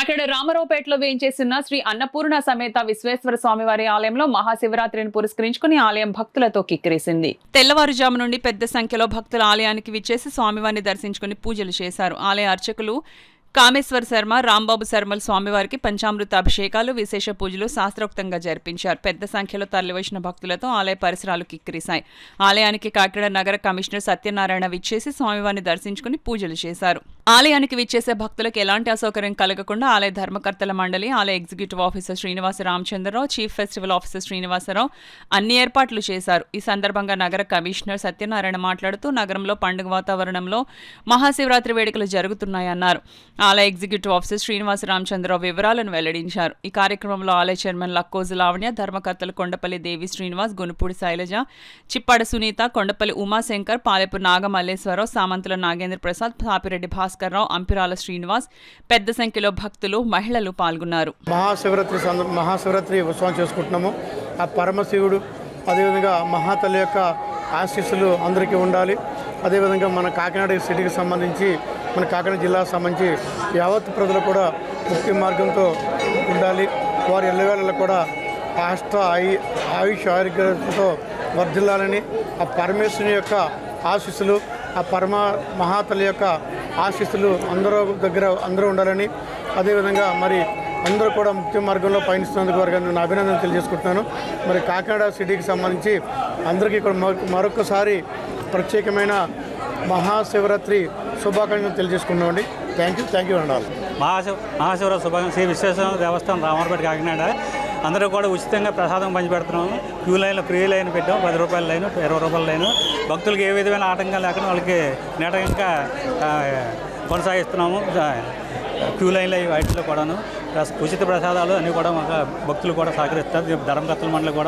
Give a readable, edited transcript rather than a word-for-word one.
కాకినాడ రామారావుపేటలో వేయించేసిన శ్రీ అన్నపూర్ణ సమేత విశ్వేశ్వర స్వామివారి ఆలయంలో మహాశివరాత్రిని పురస్కరించుకుని ఆలయం భక్తులతో కిక్కిరిసింది. తెల్లవారుజాము నుండి పెద్ద సంఖ్యలో భక్తులు ఆలయానికి విచ్చేసి స్వామివారిని దర్శించుకుని పూజలు చేశారు. ఆలయ అర్చకులు కామేశ్వర్ శర్మ, రాంబాబు శర్మలు స్వామివారికి పంచామృత అభిషేకాలు, విశేష పూజలు శాస్త్రోక్తంగా జరిపించారు. పెద్ద సంఖ్యలో తరలివచ్చిన భక్తులతో ఆలయ పరిసరాలు కిక్కిరిశాయి. ఆలయానికి కాకినాడ నగర కమిషనర్ సత్యనారాయణ విచ్చేసి స్వామివారిని దర్శించుకుని పూజలు చేశారు. ఆలయానికి విచ్చేసే భక్తులకు ఎలాంటి అసౌకర్యం కలగకుండా ఆలయ ధర్మకర్తల మండలి, ఆలయ executive officer Srinivasa Ramachandrarao, chief festival officer Srinivasarao అన్ని ఏర్పాట్లు చేశారు. ఈ సందర్భంగా నగర కమిషనర్ సత్యనారాయణ మాట్లాడుతూ నగరంలో పండుగ వాతావరణంలో మహాశివరాత్రి వేడుకలు జరుగుతున్నాయన్నారు. ఆలయ ఎగ్జిక్యూటివ్ ఆఫీసర్ శ్రీనివాస రామచంద్రరావు వివరాలను వెల్లడించారు. ఈ కార్యక్రమంలో ఆలయ చైర్మన్ లక్కోజు లావణ్య, ధర్మకర్తలు కొండపల్లి దేవి శ్రీనివాస్, గునుపూడి శైలజ, చిప్పాడ సునీత, కొండపల్లి ఉమాశంకర్, పాలెపు నాగమల్లేశ్వరరావు, సామంతుల నాగేంద్ర ప్రసాద్, పాపిరెడ్డి భాస్కర్రావు, అంపిరాల శ్రీనివాస్ పెద్ద సంఖ్యలో భక్తులు, మహిళలు పాల్గొన్నారు. మహాశివరాత్రి ఉత్సవం చేసుకుంటున్నాము. ఆ పరమశివుడు అదేవిధంగా మహాతల్లి యొక్క ఆశీస్సులు అందరికీ ఉండాలి. అదేవిధంగా మన కాకినాడ సిటీకి సంబంధించి, మన కాకినాడ జిల్లాకు సంబంధించి యావత్ ప్రజలు కూడా ముక్తి మార్గంతో ఉండాలి. వారి ఎల్లవేళలో కూడా ఆయుష్ ఆరోగ్యంతో వర్ధిల్లాలని, ఆ పరమేశ్వరుని యొక్క ఆశీస్సులు, ఆ మహాతల్లి యొక్క ఆశీస్సులు అందరూ ఉండాలని, అదేవిధంగా మరి అందరూ కూడా ముక్తి మార్గంలో పయనిస్తున్నందుకు వారికి నేను అభినందన తెలియజేసుకుంటున్నాను. మరి కాకినాడ సిటీకి సంబంధించి అందరికీ కూడా మరొకసారి ప్రత్యేకమైన మహాశివరాత్రి శుభాకాంక్షలు తెలియజేసుకున్నామండి. థ్యాంక్ యూ ఉండాలి. మహాశివరాత్రి శుభాకాంక్షలు. శ్రీ విశ్వేశ్వర దేవస్థానం రామారావుపేట కాకినాడ అందరూ కూడా ఉచితంగా ప్రసాదం పంచిపెడుతున్నాము. క్యూ లైన్లో ఫ్రీ లైన్ పెట్టాము, 10 రూపాయల లైను, 20 రూపాయల లైను. భక్తులకు ఏ విధమైన ఆటంకం లేకుండా వాళ్ళకి నేటంగా కొనసాగిస్తున్నాము. క్యూ లైన్లో వాటిలో కూడాను ఉచిత ప్రసాదాలు అన్నీ కూడా మాకు భక్తులు కూడా సహకరిస్తారు. ధర్మకర్తల మండలి కూడా